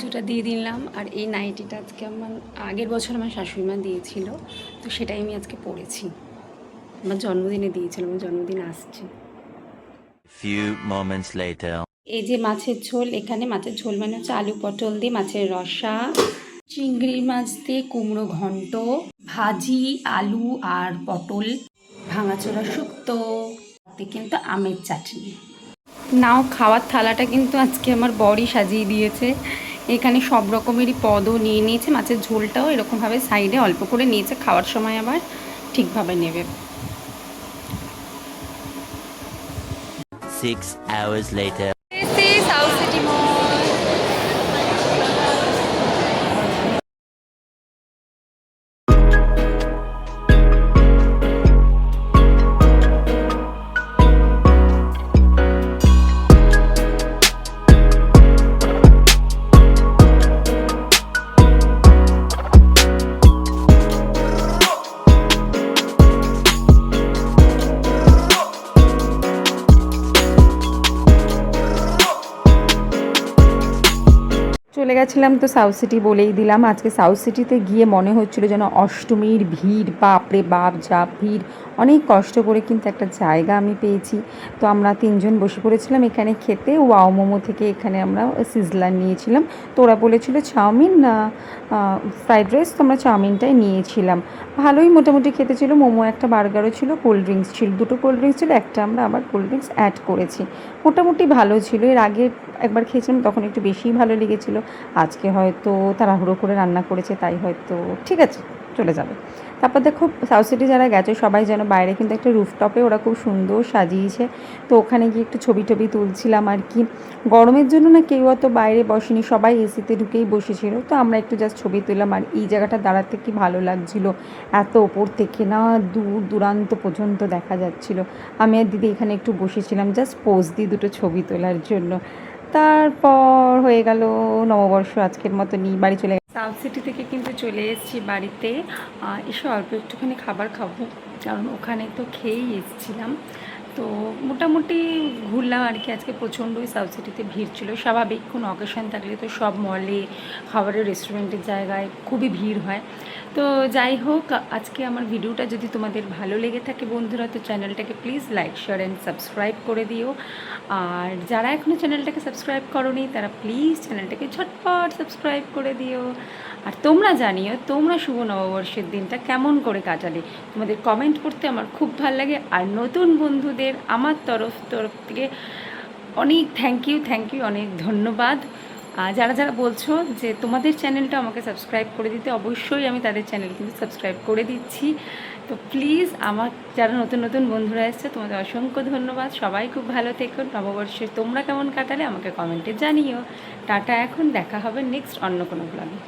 পুজোটা দিয়ে দিলাম। আর এই নাইটিটা আজকে আমার আগের বছর আমার শাশুড়িমা দিয়েছিল, তো সেটাই আমি আজকে পরেছি। আমার জন্মদিনে দিয়েছিলাম, আমার জন্মদিন আসছে। Few moments later. এই যে মাছের ঝোল, এখানে মাছের ঝোল মানে হচ্ছে আলু পটল দিয়ে মাছের রসা, চিংড়ি মাছ দিয়ে কুমড়ো ঘন্ট, ভাজি আলু আর পটল, ভাঙাচোরা শুক্তো, কিন্তু আমের চাটনি। নাও খাওয়ার থালাটা কিন্তু আজকে আমার বরই সাজিয়ে দিয়েছে। এখানে সব রকমেরই পদও নিয়ে নিয়েছে, মাছের ঝোলটাও এরকমভাবে সাইডে অল্প করে নিয়েছে, খাওয়ার সময় আবার ঠিকভাবে নেবে। 6 hours later. সাউথ সিটি মল। চলে গেছিলাম তো সাউথ সিটি, বলেই দিলাম আজকে সাউথ সিটিতে গিয়ে মনে হচ্ছিল যেন অষ্টমীর ভিড়, বাপরে বাপ যা ভিড়। অনেক কষ্ট করে কিন্তু একটা জায়গা আমি পেয়েছি। তো আমরা 3জন বসে পড়েছিলাম এখানে খেতে। ওয়াও মোমো থেকে এখানে আমরা সিজলার নিয়েছিলাম। তো ওরা বলেছিল চাউমিন ফ্রাইড রাইস, তো আমরা চাউমিনটাই নিয়েছিলাম। ভালোই মোটামুটি খেতে ছিল। মোমো একটা, বার্গারও ছিল, কোল্ড ড্রিঙ্কস ছিল, 2টো কোল্ড ড্রিঙ্কস ছিল, একটা আমরা আবার কোল্ড ড্রিঙ্কস অ্যাড করেছি। মোটামুটি ভালো ছিল। এর আগে একবার খেয়েছিলাম, তখন একটু বেশিই ভালো লেগেছিলো। আজকে হয়তো তাড়াহুড়ো করে রান্না করেছে, তাই হয়তো ঠিক আছে, চলে যাবে। তারপর দেখো সাউথ সিটি যারা গেছে সবাই যেন বাইরে কিন্তু একটা রুফটপে ওরা খুব সুন্দর সাজিয়েছে। তো ওখানে গিয়ে একটু ছবি টবি তুলছিলাম আর কি। গরমের জন্য না কেউ অত বাইরে বসেনি, সবাই এসিতে ঢুকেই বসেছিল। তো আমরা একটু জাস্ট ছবি তুললাম। আর এই জায়গাটা দাঁড়াতে কি ভালো লাগছিল, এত ওপর থেকে না দূর দূরান্ত পর্যন্ত দেখা যাচ্ছিল। আমি আর দিদি এখানে একটু বসেছিলাম জাস্ট পোজ দিয়ে 2টো ছবি তোলার জন্য। তারপর হয়ে গেল নববর্ষ, আজকের মতো নিই বাড়ি চলে গেল। সাউথ সিটি থেকে কিন্তু চলে এসেছি বাড়িতে। এসে অল্প একটুখানি খাবার খাবো, কারণ ওখানে তো খেয়েই এসেছিলাম। তো মোটামুটি ঘুরলাম আর কি। আজকে প্রচণ্ডই সাউথ সিটিতে ভিড় ছিল, স্বাভাবিক। কোনো অকেশন থাকলে তো সব মলে, খাবারের রেস্টুরেন্টের জায়গায় খুবই ভিড় হয়। তো যাই হোক, আজকে আমার ভিডিওটা যদি তোমাদের ভালো লেগে থাকে বন্ধুরা, তো চ্যানেলটাকে please like share and subscribe করে দিও। আর যারা এখনও চ্যানেলটাকে সাবস্ক্রাইব করোনি তারা প্লিজ চ্যানেলটাকে ঝটপট সাবস্ক্রাইব করে দিও। আর তোমরা জানিও তোমরা শুভ নববর্ষের দিনটা কেমন করে কাটালে। তোমাদের কমেন্ট করতে আমার খুব ভালো লাগে। আর নতুন বন্ধুদের আমার তরফ থেকে অনেক থ্যাংক ইউ, অনেক ধন্যবাদ। যারা যারা বলছো যে তোমাদের চ্যানেলটা আমাকে সাবস্ক্রাইব করে দিতে, অবশ্যই আমি তাদের চ্যানেল কিন্তু সাবস্ক্রাইব করে দিচ্ছি। তো প্লিজ আমার যারা নতুন নতুন বন্ধুরা এসছে তোমাদের অসংখ্য ধন্যবাদ। সবাই খুব ভালো থেকো। নববর্ষে তোমরা কেমন কাটালে আমাকে কমেন্টে জানিও। টাটা, এখন দেখা হবে নেক্সট অন্য কোনো ব্লগে।